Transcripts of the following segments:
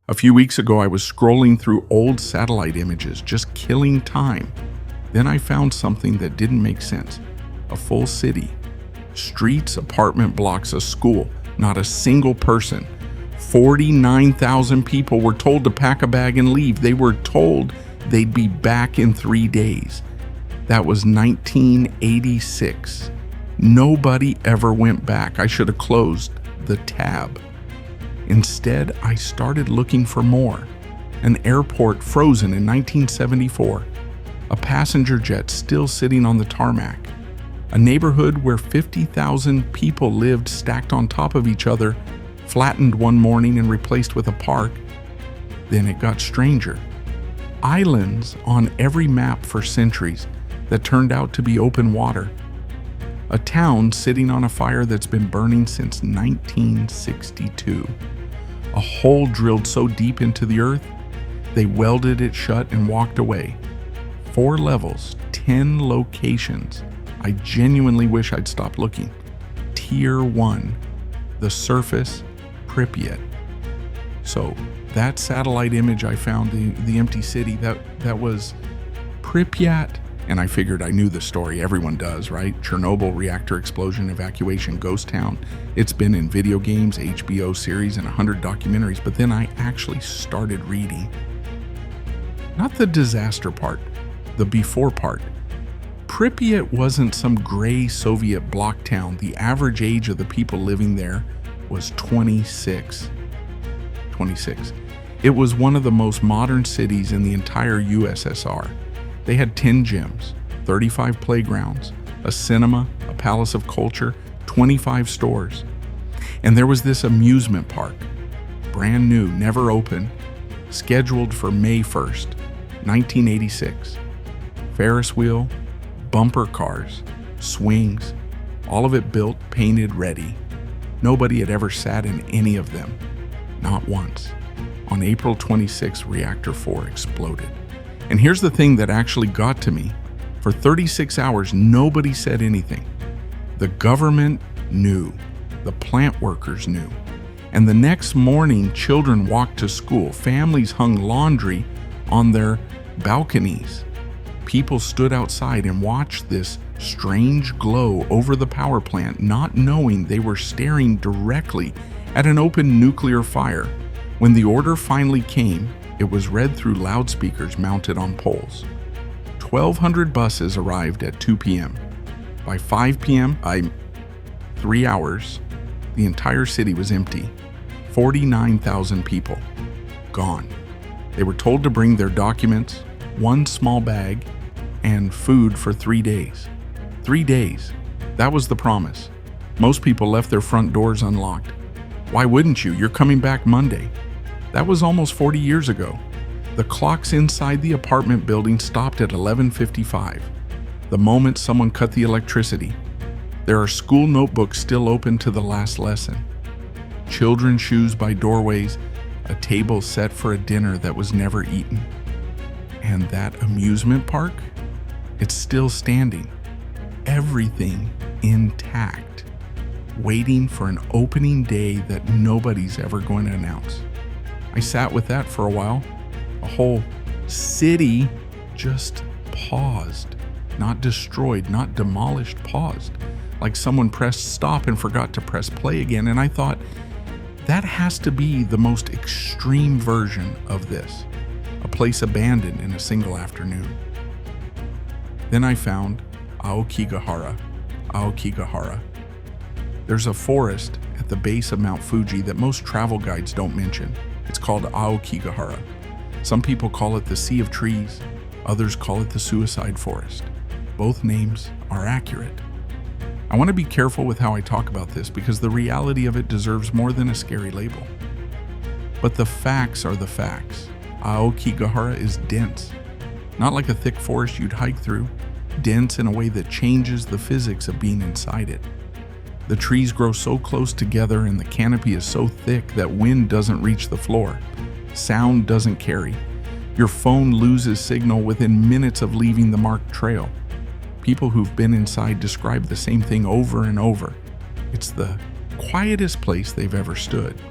A few weeks ago, I was scrolling through old satellite images, just killing time. Then I found something that didn't make sense. A full city. Streets, apartment blocks, a school. Not a single person. 49,000 people were told to pack a bag and leave. They were told they'd be back in 3 days. That was 1986. Nobody ever went back. I should have closed the tab. Instead, I started looking for more. An airport frozen in 1974. A passenger jet still sitting on the tarmac. A neighborhood where 50,000 people lived stacked on top of each other, flattened one morning and replaced with a park. Then it got stranger. Islands on every map for centuries that turned out to be open water. A town sitting on a fire that's been burning since 1962. A hole drilled so deep into the earth, they welded it shut and walked away. 4 levels, 10 locations. I genuinely wish I'd stopped looking. Tier 1, the surface, Pripyat. So that satellite image I found, the empty city, that was Pripyat. And I figured I knew the story. Everyone does, right? Chernobyl, reactor explosion, evacuation, ghost town. It's been in video games, HBO series, and 100 documentaries. But then I actually started reading. Not the disaster part, the before part. Pripyat wasn't some gray Soviet bloc town. The average age of the people living there was 26. It was one of the most modern cities in the entire USSR. They had 10 gyms, 35 playgrounds, a cinema, a palace of culture, 25 stores. And there was this amusement park, brand new, never open, scheduled for May 1st, 1986. Ferris wheel, bumper cars, swings, all of it built, painted, ready. Nobody had ever sat in any of them, not once. On April 26, Reactor 4 exploded. And here's the thing that actually got to me. For 36 hours, nobody said anything. The government knew. The plant workers knew. And the next morning, children walked to school. Families hung laundry on their balconies. People stood outside and watched this strange glow over the power plant, not knowing they were staring directly at an open nuclear fire. When the order finally came, it was read through loudspeakers mounted on poles. 1,200 buses arrived at 2 p.m. By 5 p.m., 3 hours, the entire city was empty. 49,000 people gone. They were told to bring their documents, one small bag, and food for 3 days. 3 days. That was the promise. Most people left their front doors unlocked. Why wouldn't you? You're coming back Monday. That was almost 40 years ago. The clocks inside the apartment building stopped at 11:55, the moment someone cut the electricity. There are school notebooks still open to the last lesson. Children's shoes by doorways, a table set for a dinner that was never eaten. And that amusement park? It's still standing. Everything intact, waiting for an opening day that nobody's ever going to announce. I sat with that for a while. A whole city just paused. Not destroyed, not demolished, paused. Like someone pressed stop and forgot to press play again. And I thought, that has to be the most extreme version of this. A place abandoned in a single afternoon. Then I found Aokigahara. There's a forest at the base of Mount Fuji that most travel guides don't mention. It's called Aokigahara. Some people call it the Sea of Trees, others call it the Suicide Forest. Both names are accurate. I want to be careful with how I talk about this because the reality of it deserves more than a scary label. But the facts are the facts. Aokigahara is dense, not like a thick forest you'd hike through, dense in a way that changes the physics of being inside it. The trees grow so close together and the canopy is so thick that wind doesn't reach the floor. Sound doesn't carry. Your phone loses signal within minutes of leaving the marked trail. People who've been inside describe the same thing over and over. It's the quietest place they've ever stood.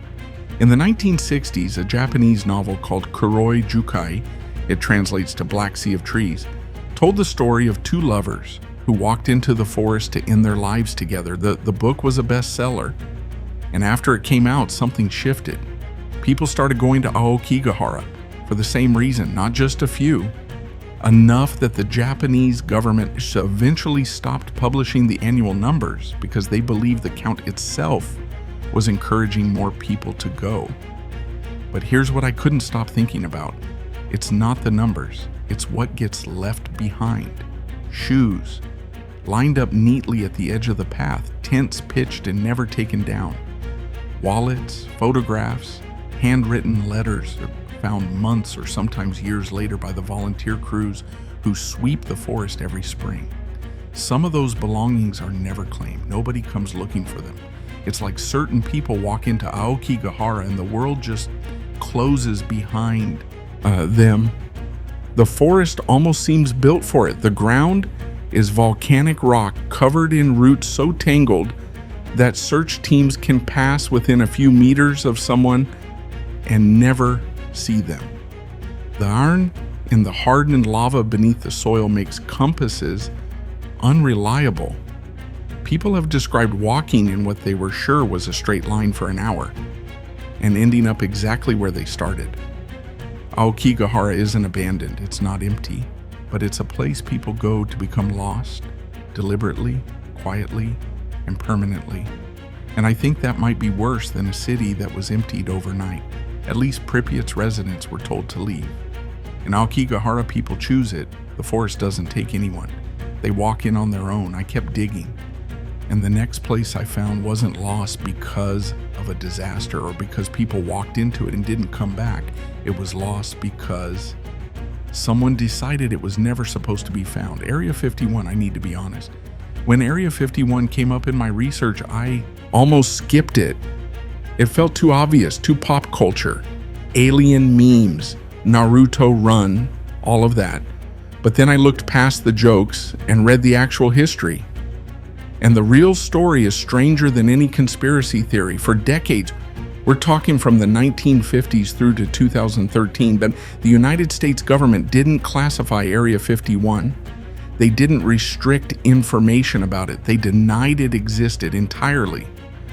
In the 1960s, a Japanese novel called Kuroi Jukai, it translates to Black Sea of Trees, told the story of two lovers who walked into the forest to end their lives together. The book was a bestseller, and after it came out, something shifted. People started going to Aokigahara for the same reason, not just a few. Enough that the Japanese government eventually stopped publishing the annual numbers because they believed the count itself was encouraging more people to go. But here's what I couldn't stop thinking about. It's not the numbers, it's what gets left behind. Shoes, lined up neatly at the edge of the path, tents pitched and never taken down. Wallets, photographs, handwritten letters found months or sometimes years later by the volunteer crews who sweep the forest every spring. Some of those belongings are never claimed. Nobody comes looking for them. It's like certain people walk into Aokigahara and the world just closes behind them. The forest almost seems built for it. The ground is volcanic rock covered in roots so tangled that search teams can pass within a few meters of someone and never see them. The iron in the hardened lava beneath the soil makes compasses unreliable. People have described walking in what they were sure was a straight line for an hour and ending up exactly where they started. Aokigahara isn't abandoned, it's not empty, but it's a place people go to become lost, deliberately, quietly, and permanently. And I think that might be worse than a city that was emptied overnight. At least Pripyat's residents were told to leave. In Aokigahara, people choose it. The forest doesn't take anyone. They walk in on their own. I kept digging. And the next place I found wasn't lost because of a disaster or because people walked into it and didn't come back. It was lost because someone decided it was never supposed to be found. Area 51, I need to be honest. When Area 51 came up in my research, I almost skipped it. It felt too obvious, too pop culture. Alien memes, Naruto Run, all of that. But then I looked past the jokes and read the actual history. And the real story is stranger than any conspiracy theory. For decades, we're talking from the 1950s through to 2013, but the United States government didn't classify Area 51. They didn't restrict information about it. They denied it existed entirely.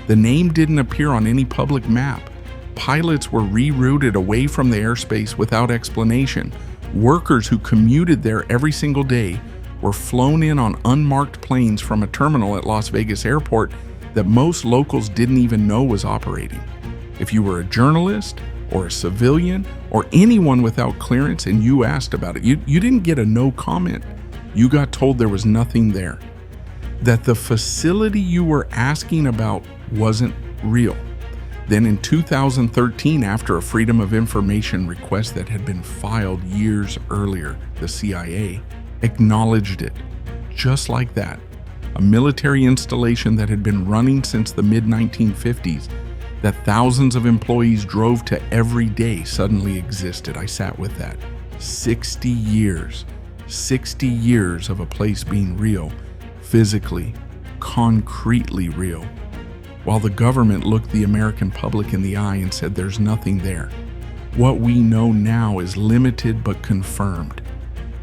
The name didn't appear on any public map. Pilots were rerouted away from the airspace without explanation. Workers who commuted there every single day were flown in on unmarked planes from a terminal at Las Vegas Airport that most locals didn't even know was operating. If you were a journalist or a civilian or anyone without clearance and you asked about it, you didn't get a no comment. You got told there was nothing there. That the facility you were asking about wasn't real. Then in 2013, after a Freedom of Information request that had been filed years earlier, the CIA acknowledged it. Just like that, a military installation that had been running since the mid-1950s, that thousands of employees drove to every day, suddenly existed. I sat with that. 60 years of a place being real, physically, concretely real, while the government looked the American public in the eye and said there's nothing there. What we know now is limited but confirmed.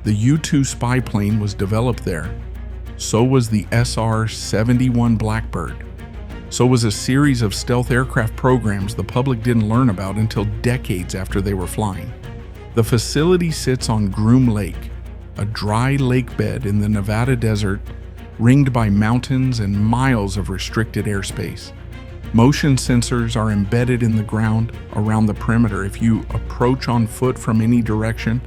The U-2 spy plane was developed there. So was the SR-71 Blackbird. So was a series of stealth aircraft programs the public didn't learn about until decades after they were flying. The facility sits on Groom Lake, a dry lake bed in the Nevada desert, ringed by mountains and miles of restricted airspace. Motion sensors are embedded in the ground around the perimeter. If you approach on foot from any direction,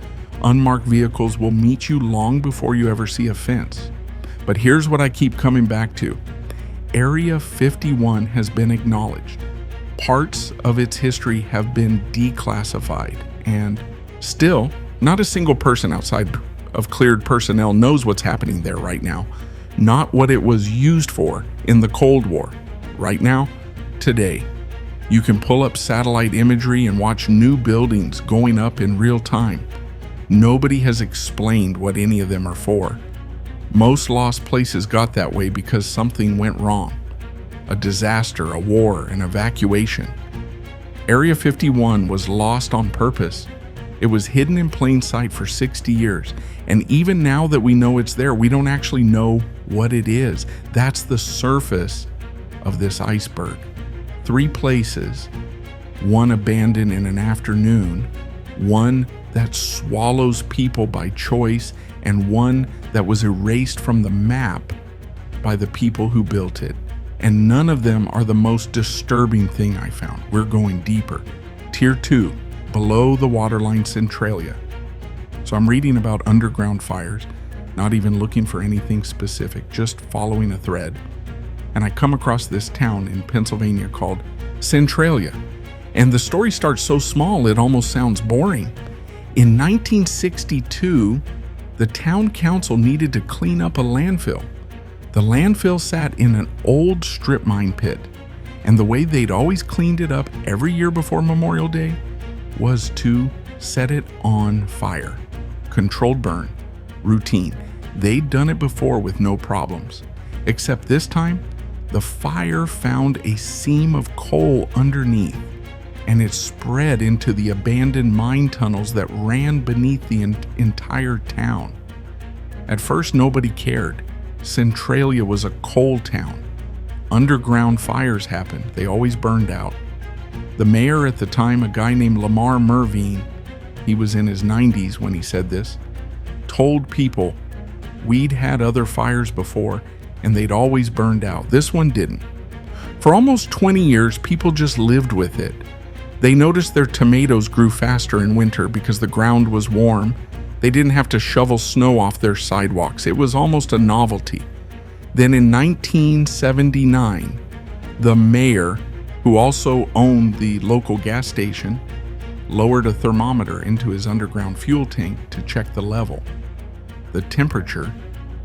unmarked vehicles will meet you long before you ever see a fence. But here's what I keep coming back to. Area 51 has been acknowledged. Parts of its history have been declassified, and still, not a single person outside of cleared personnel knows what's happening there right now. Not what it was used for in the Cold War. Right now, today, you can pull up satellite imagery and watch new buildings going up in real time. Nobody has explained what any of them are for. Most lost places got that way because something went wrong. A disaster, a war, an evacuation. Area 51 was lost on purpose. It was hidden in plain sight for 60 years. And even now that we know it's there, we don't actually know what it is. That's the surface of this iceberg. 3 places, one abandoned in an afternoon, one that swallows people by choice, and one that was erased from the map by the people who built it. And none of them are the most disturbing thing I found. We're going deeper. Tier 2, below the waterline Centralia. So I'm reading about underground fires, not even looking for anything specific, just following a thread. And I come across this town in Pennsylvania called Centralia. And the story starts so small it almost sounds boring. In 1962, the town council needed to clean up a landfill. The landfill sat in an old strip mine pit, and the way they'd always cleaned it up every year before Memorial Day was to set it on fire. Controlled burn, routine. They'd done it before with no problems, except this time, the fire found a seam of coal underneath, and it spread into the abandoned mine tunnels that ran beneath the entire town. At first, nobody cared. Centralia was a coal town. Underground fires happened. They always burned out. The mayor at the time, a guy named Lamar Mervine, he was in his 90s when he said this, told people, we'd had other fires before and they'd always burned out. This one didn't. For almost 20 years, people just lived with it. They noticed their tomatoes grew faster in winter because the ground was warm. They didn't have to shovel snow off their sidewalks. It was almost a novelty. Then in 1979, the mayor, who also owned the local gas station, lowered a thermometer into his underground fuel tank to check the level. The temperature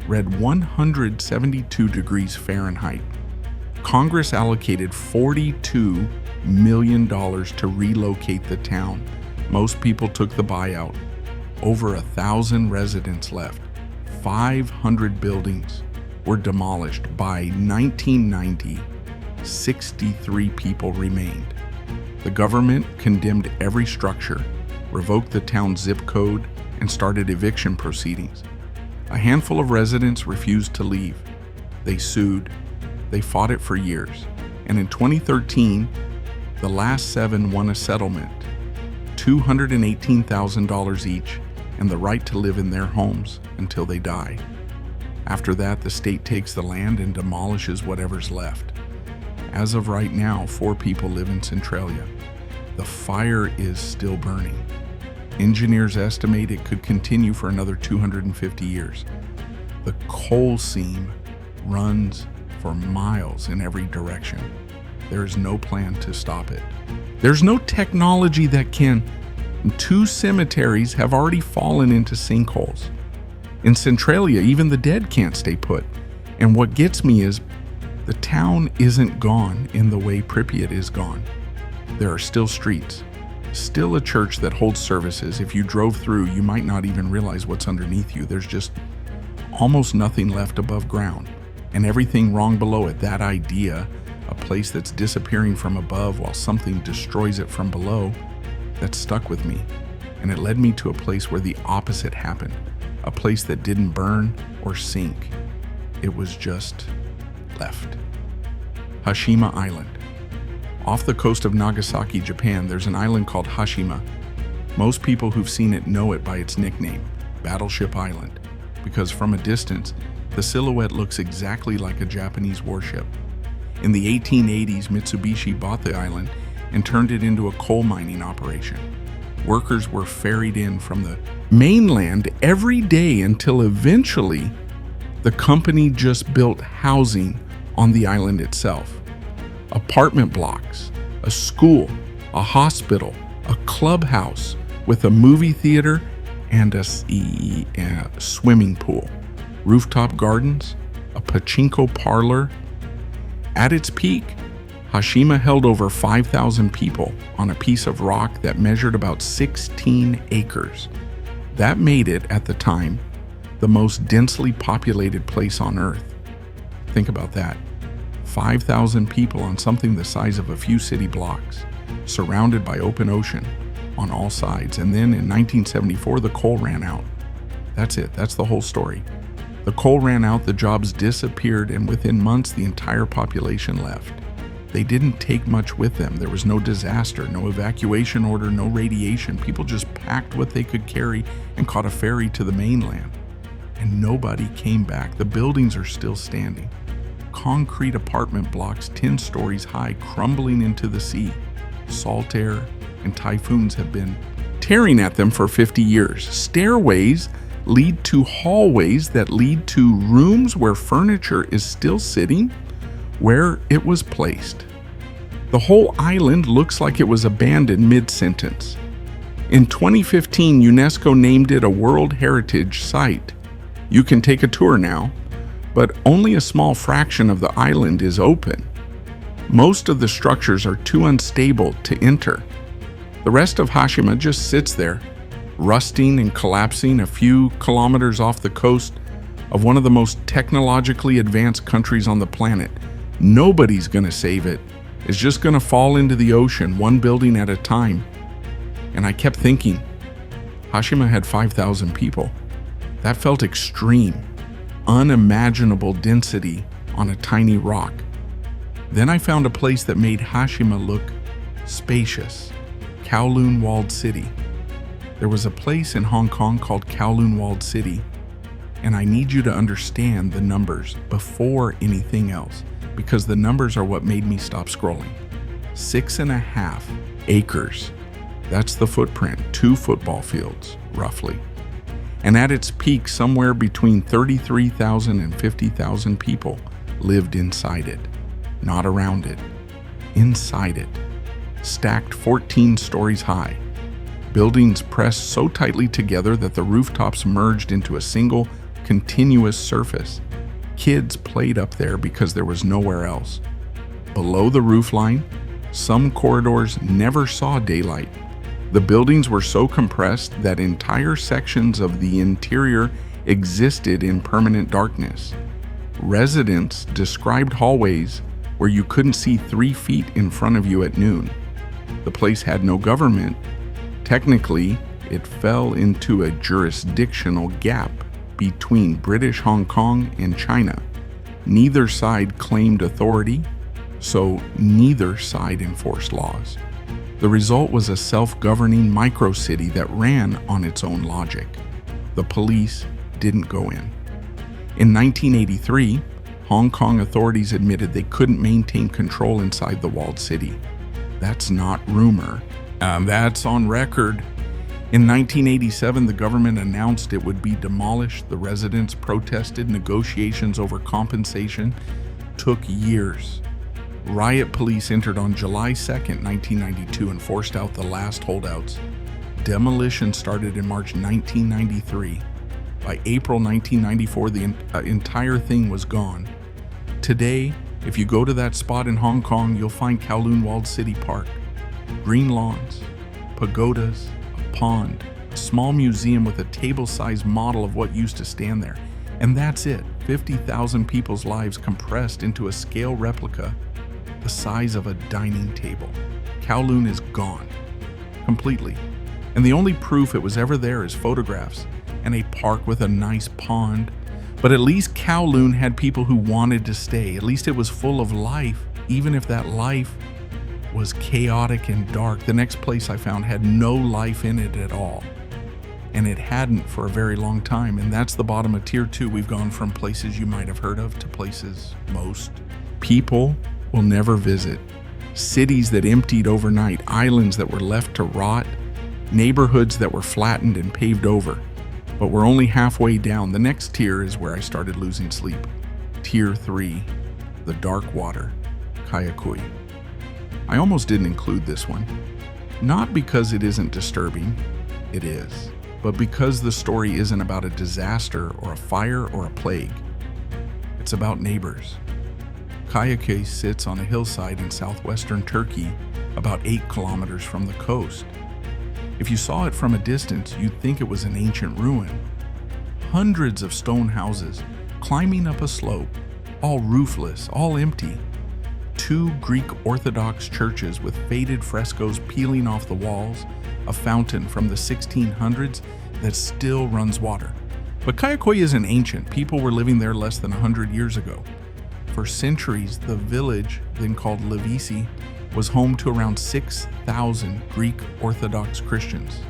read 172 degrees Fahrenheit. Congress allocated $42 million to relocate the town. Most people took the buyout. Over 1,000 residents left. 500 buildings were demolished. By 1990, 63 people remained. The government condemned every structure, revoked the town's zip code, and started eviction proceedings. A handful of residents refused to leave. They sued. They fought it for years. And in 2013, the last 7 won a settlement, $218,000 each, and the right to live in their homes until they die. After that, the state takes the land and demolishes whatever's left. As of right now, 4 people live in Centralia. The fire is still burning. Engineers estimate it could continue for another 250 years. The coal seam runs for miles in every direction. There is no plan to stop it. There's no technology that can. 2 cemeteries have already fallen into sinkholes. In Centralia, even the dead can't stay put. And what gets me is the town isn't gone in the way Pripyat is gone. There are still streets, still a church that holds services. If you drove through, you might not even realize what's underneath you. There's just almost nothing left above ground, and everything wrong below it. That idea, a place that's disappearing from above while something destroys it from below, that stuck with me. And it led me to a place where the opposite happened, a place that didn't burn or sink. It was just left. Hashima Island. Off the coast of Nagasaki, Japan, there's an island called Hashima. Most people who've seen it know it by its nickname, Battleship Island, because from a distance, the silhouette looks exactly like a Japanese warship. In the 1880s, Mitsubishi bought the island and turned it into a coal mining operation. Workers were ferried in from the mainland every day until eventually the company just built housing on the island itself. Apartment blocks, a school, a hospital, a clubhouse with a movie theater and a swimming pool, rooftop gardens, a pachinko parlor. At its peak, Hashima held over 5,000 people on a piece of rock that measured about 16 acres. That made it, at the time, the most densely populated place on Earth. Think about that. 5,000 people on something the size of a few city blocks. surrounded by open ocean on all sides. And then in 1974, the coal ran out. That's it. That's the whole story. The coal ran out, the jobs disappeared, and within months, the entire population left. They didn't take much with them. There was no disaster, no evacuation order, no radiation. People just packed what they could carry and caught a ferry to the mainland. And nobody came back. The buildings are still standing. Concrete apartment blocks 10 stories high, crumbling into the sea. Salt air and typhoons have been tearing at them for 50 years. Stairways lead to hallways that lead to rooms where furniture is still sitting where it was placed. The whole island looks like it was abandoned mid-sentence. In 2015, UNESCO named it a World Heritage Site. You can take a tour now, but only a small fraction of the island is open. Most of the structures are too unstable to enter. The rest of Hashima just sits there, rusting and collapsing a few kilometers off the coast of one of the most technologically advanced countries on the planet. Nobody's going to save it. It's just going to fall into the ocean, one building at a time. And I kept thinking, Hashima had 5,000 people. That felt extreme, unimaginable density on a tiny rock. Then I found a place that made Hashima look spacious, Kowloon Walled City. There was a place in Hong Kong called Kowloon Walled City, and I need you to understand the numbers before anything else, because the numbers are what made me stop scrolling. 6.5 acres. That's the footprint, 2 football fields, roughly. And at its peak, somewhere between 33,000 and 50,000 people lived inside it, not around it, inside it. Stacked 14 stories high. Buildings pressed so tightly together that the rooftops merged into a single, continuous surface. Kids played up there because there was nowhere else. Below the roofline, some corridors never saw daylight. The buildings were so compressed that entire sections of the interior existed in permanent darkness. Residents described hallways where you couldn't see 3 feet in front of you at noon. The place had no government. Technically, it fell into a jurisdictional gap between British Hong Kong and China. Neither side claimed authority, so neither side enforced laws. The result was a self-governing micro-city that ran on its own logic. The police didn't go in. In 1983, Hong Kong authorities admitted they couldn't maintain control inside the walled city. That's not rumor. That's on record. In 1987, the government announced it would be demolished. The residents protested. Negotiations over compensation took years. Riot police entered on July 2nd, 1992 and forced out the last holdouts. Demolition started in March 1993. By April 1994, the entire thing was gone. Today, if you go to that spot in Hong Kong, you'll find Kowloon Walled City Park. Green lawns, pagodas, a pond, a small museum with a table-sized model of what used to stand there. And that's it, 50,000 people's lives compressed into a scale replica the size of a dining table. Kowloon is gone, completely. And the only proof it was ever there is photographs and a park with a nice pond. But at least Kowloon had people who wanted to stay. At least it was full of life, even if that life was chaotic and dark. The next place I found had no life in it at all. And it hadn't for a very long time. And that's the bottom of Tier 2. We've gone from places you might have heard of to places most people will never visit. Cities that emptied overnight, islands that were left to rot, neighborhoods that were flattened and paved over. But we're only halfway down. The next tier is where I started losing sleep. Tier 3, the dark water, Kayakui. I almost didn't include this one. Not because it isn't disturbing, it is, but because the story isn't about a disaster or a fire or a plague. It's about neighbors. Kayakui sits on a hillside in southwestern Turkey, about 8 kilometers from the coast. If you saw it from a distance, you'd think it was an ancient ruin. Hundreds of stone houses climbing up a slope, all roofless, all empty. 2 Greek Orthodox churches with faded frescoes peeling off the walls, a fountain from the 1600s that still runs water. But Kayakoy isn't ancient. People were living there less than 100 years ago. For centuries, the village, then called Levisi, was home to around 6,000 Greek Orthodox Christians.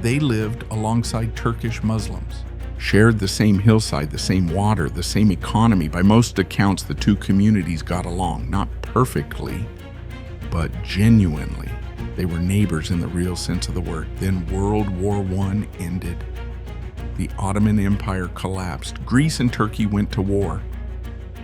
They lived alongside Turkish Muslims, shared the same hillside, the same water, the same economy. By most accounts, the two communities got along, not perfectly, but genuinely. They were neighbors in the real sense of the word. Then World War I ended. The Ottoman Empire collapsed. Greece and Turkey went to war.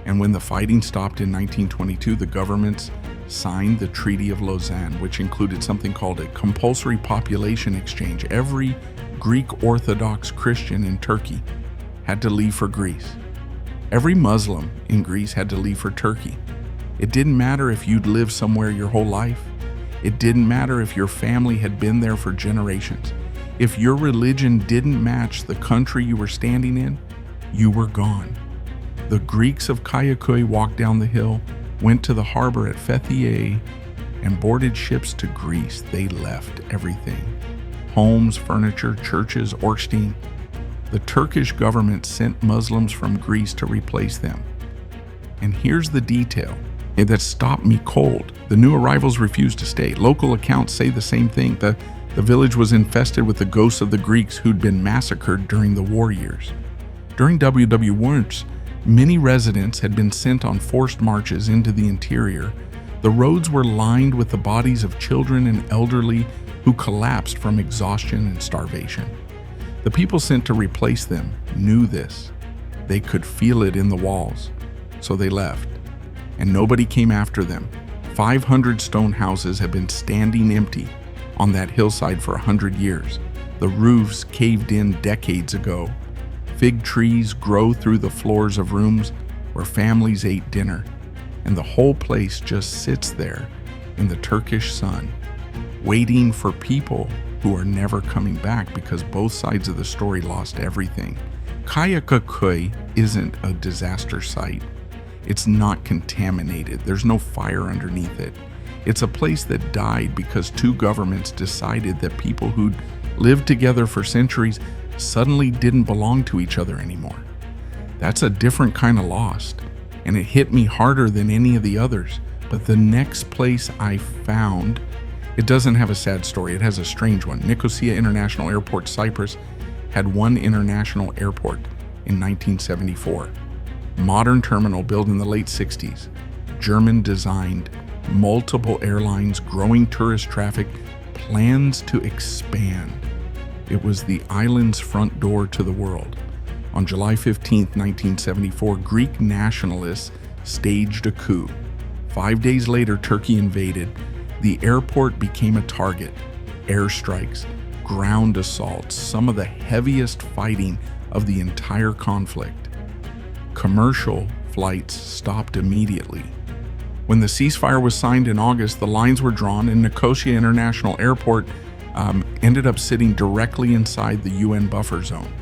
And when the fighting stopped in 1922, the governments signed the Treaty of Lausanne, which included something called a compulsory population exchange. Every Greek Orthodox Christian in Turkey had to leave for Greece. Every Muslim in Greece had to leave for Turkey. It didn't matter if you'd lived somewhere your whole life. It didn't matter if your family had been there for generations. If your religion didn't match the country you were standing in, you were gone. The Greeks of Kayakoy walked down the hill, went to the harbor at Fethiye, and boarded ships to Greece. They left everything. Homes, furniture, churches, Orkstein. The Turkish government sent Muslims from Greece to replace them. And here's the detail that stopped me cold. The new arrivals refused to stay. Local accounts say the same thing. The village was infested with the ghosts of the Greeks who'd been massacred during the war years. During WW wars, many residents had been sent on forced marches into the interior. The roads were lined with the bodies of children and elderly who collapsed from exhaustion and starvation. The people sent to replace them knew this. They could feel it in the walls, so they left. And nobody came after them. 500 stone houses have been standing empty on that hillside for 100 years. The roofs caved in decades ago. Fig trees grow through the floors of rooms where families ate dinner, and the whole place just sits there in the Turkish sun, waiting for people who are never coming back because both sides of the story lost everything. Kayakoy isn't a disaster site. It's not contaminated. There's no fire underneath it. It's a place that died because two governments decided that people who'd lived together for centuries suddenly didn't belong to each other anymore. That's a different kind of lost, and it hit me harder than any of the others. But the next place I found, it doesn't have a sad story. It has a strange one. Nicosia International Airport, Cyprus, had one international airport in 1974. Modern terminal built in the late 60s. German designed, multiple airlines, growing tourist traffic, plans to expand. It was the island's front door to the world. On July 15, 1974, Greek nationalists staged a coup. 5 days later, Turkey invaded. The airport became a target. Airstrikes, ground assaults, some of the heaviest fighting of the entire conflict. Commercial flights stopped immediately. When the ceasefire was signed in August, the lines were drawn, and Nicosia International Airport ended up sitting directly inside the UN buffer zone,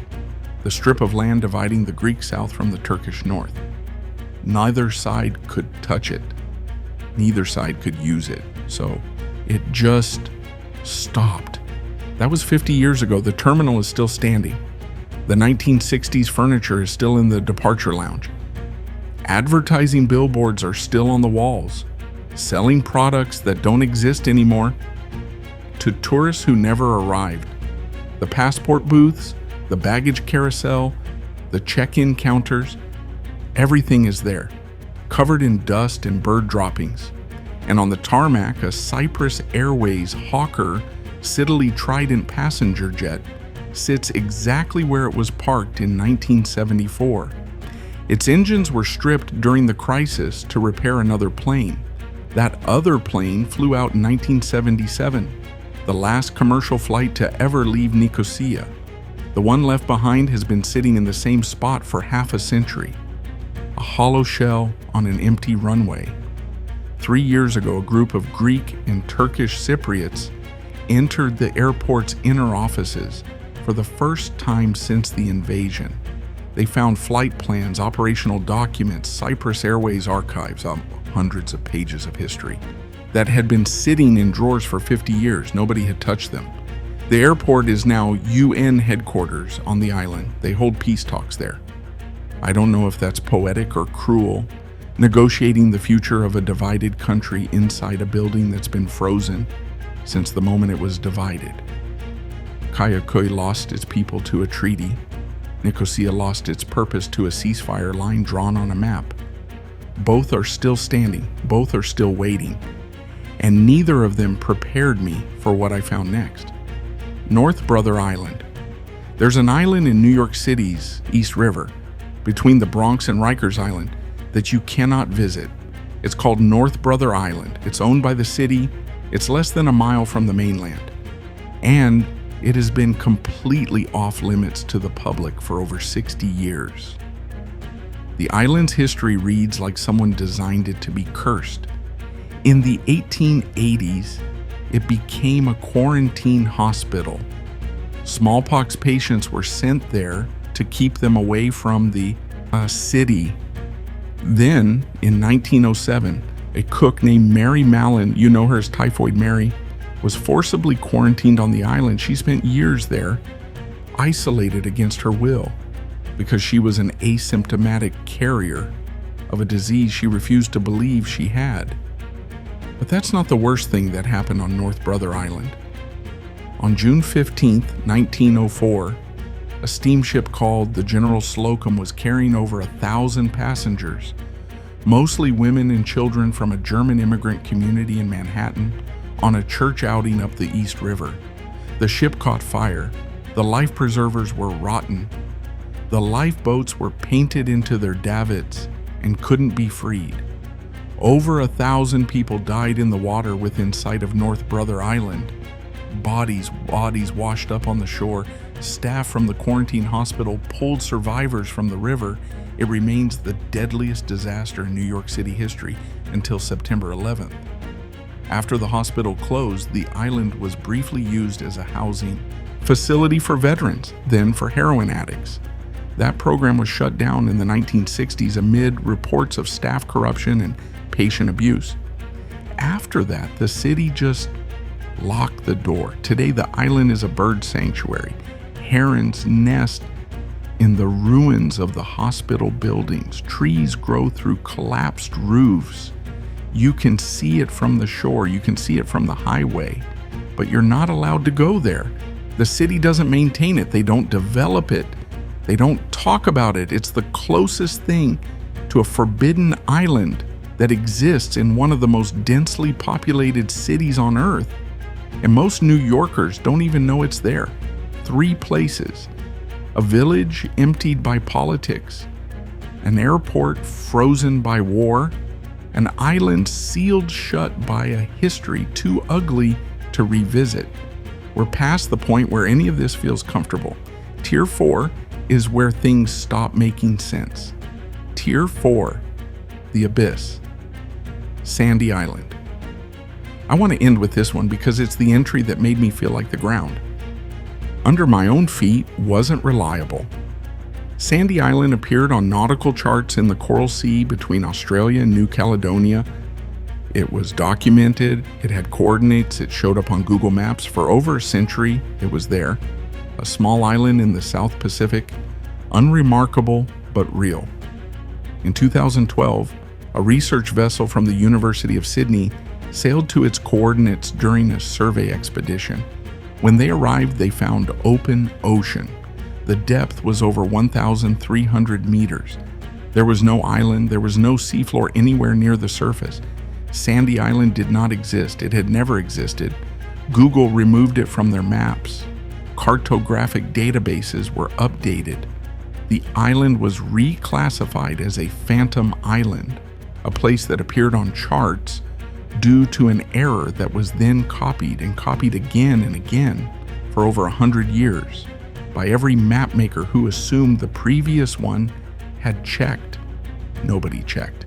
the strip of land dividing the Greek south from the Turkish north. Neither side could touch it. Neither side could use it. So it just stopped. That was 50 years ago. The terminal is still standing. The 1960s furniture is still in the departure lounge. Advertising billboards are still on the walls, selling products that don't exist anymore to tourists who never arrived. The passport booths, the baggage carousel, the check-in counters, everything is there, covered in dust and bird droppings. And on the tarmac, a Cyprus Airways Hawker Siddeley Trident passenger jet sits exactly where it was parked in 1974. Its engines were stripped during the crisis to repair another plane. That other plane flew out in 1977, the last commercial flight to ever leave Nicosia. The one left behind has been sitting in the same spot for half a century, a hollow shell on an empty runway. 3 years ago, a group of Greek and Turkish Cypriots entered the airport's inner offices for the first time since the invasion. They found flight plans, operational documents, Cyprus Airways archives, hundreds of pages of history, that had been sitting in drawers for 50 years. Nobody had touched them. The airport is now UN headquarters on the island. They hold peace talks there. I don't know if that's poetic or cruel, negotiating the future of a divided country inside a building that's been frozen since the moment it was divided. Kayakoi lost its people to a treaty. Nicosia lost its purpose to a ceasefire line drawn on a map. Both are still standing, both are still waiting, and neither of them prepared me for what I found next. North Brother Island. There's an island in New York City's East River, between the Bronx and Rikers Island, that you cannot visit. It's called North Brother Island. It's owned by the city. It's less than a mile from the mainland. And it has been completely off limits to the public for over 60 years. The island's history reads like someone designed it to be cursed. In the 1880s, it became a quarantine hospital. Smallpox patients were sent there to keep them away from the city. Then, in 1907, a cook named Mary Mallon, you know her as Typhoid Mary, was forcibly quarantined on the island. She spent years there, isolated against her will, because she was an asymptomatic carrier of a disease she refused to believe she had. But that's not the worst thing that happened on North Brother Island. On June 15, 1904, a steamship called the General Slocum was carrying over 1,000 passengers, mostly women and children from a German immigrant community in Manhattan, on a church outing up the East River. The ship caught fire. The life preservers were rotten. The lifeboats were painted into their davits and couldn't be freed. Over 1,000 people died in the water within sight of North Brother Island. Bodies washed up on the shore. Staff from the quarantine hospital pulled survivors from the river. It remains the deadliest disaster in New York City history until September 11th. After the hospital closed, the island was briefly used as a housing facility for veterans, then for heroin addicts. That program was shut down in the 1960s amid reports of staff corruption and patient abuse. After that, the city just locked the door. Today, the island is a bird sanctuary. Herons nest in the ruins of the hospital buildings. Trees grow through collapsed roofs. You can see it from the shore, you can see it from the highway, but you're not allowed to go there. The city doesn't maintain it, they don't develop it, they don't talk about it. It's the closest thing to a forbidden island that exists in one of the most densely populated cities on Earth. And most New Yorkers don't even know it's there. 3 places: a village emptied by politics, an airport frozen by war, an island sealed shut by a history too ugly to revisit. We're past the point where any of this feels comfortable. Tier 4 is where things stop making sense. Tier 4, the abyss. Sandy Island. I want to end with this one because it's the entry that made me feel like the ground under my own feet wasn't reliable. Sandy Island appeared on nautical charts in the Coral Sea between Australia and New Caledonia. It was documented, it had coordinates, it showed up on Google Maps. For over a century, it was there. A small island in the South Pacific, unremarkable but real. In 2012, a research vessel from the University of Sydney sailed to its coordinates during a survey expedition. When they arrived, they found open ocean. The depth was over 1,300 meters. There was no island, there was no seafloor anywhere near the surface. Sandy Island did not exist, it had never existed. Google removed it from their maps. Cartographic databases were updated. The island was reclassified as a phantom island, a place that appeared on charts due to an error that was then copied and copied again and again for over 100 years by every mapmaker who assumed the previous one had checked. Nobody checked.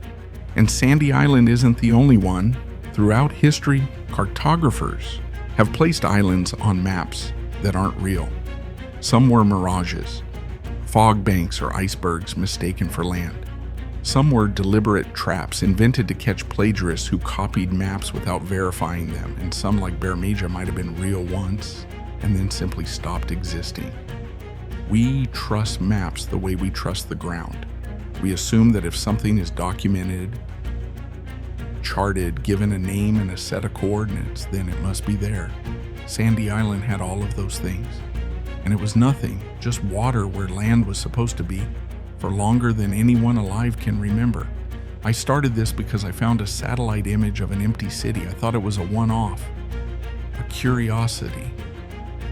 And Sandy Island isn't the only one. Throughout history, cartographers have placed islands on maps that aren't real. Some were mirages. fog banks or icebergs mistaken for land. Some were deliberate traps invented to catch plagiarists who copied maps without verifying them, and some, like Bear Meja, might have been real once and then simply stopped existing. We trust maps the way we trust the ground. We assume that if something is documented, charted, given a name and a set of coordinates, then it must be there. Sandy Island had all of those things. And it was nothing, just water where land was supposed to be, for longer than anyone alive can remember. I started this because I found a satellite image of an empty city. I thought it was a one-off, a curiosity,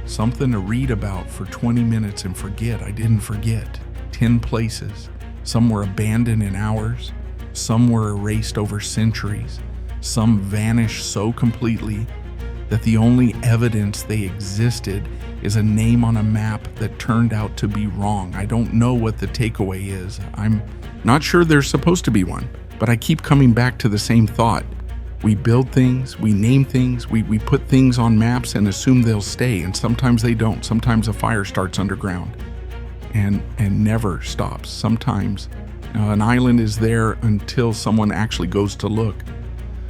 something to read about for 20 minutes and forget. I didn't forget. 10 places. Some were abandoned in hours. Some were erased over centuries. Some vanished so completely that the only evidence they existed is a name on a map that turned out to be wrong. I don't know what the takeaway is. I'm not sure there's supposed to be one, but I keep coming back to the same thought. We build things, we name things, we put things on maps and assume they'll stay, and sometimes they don't. Sometimes a fire starts underground and never stops. Sometimes an island is there until someone actually goes to look.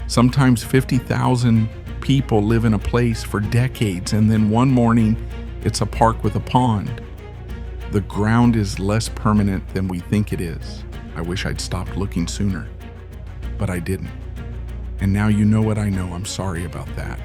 Sometimes 50,000 people live in a place for decades, and then one morning it's a park with a pond. The ground is less permanent than we think it is. I wish I'd stopped looking sooner, but I didn't. And now you know what I know. I'm sorry about that.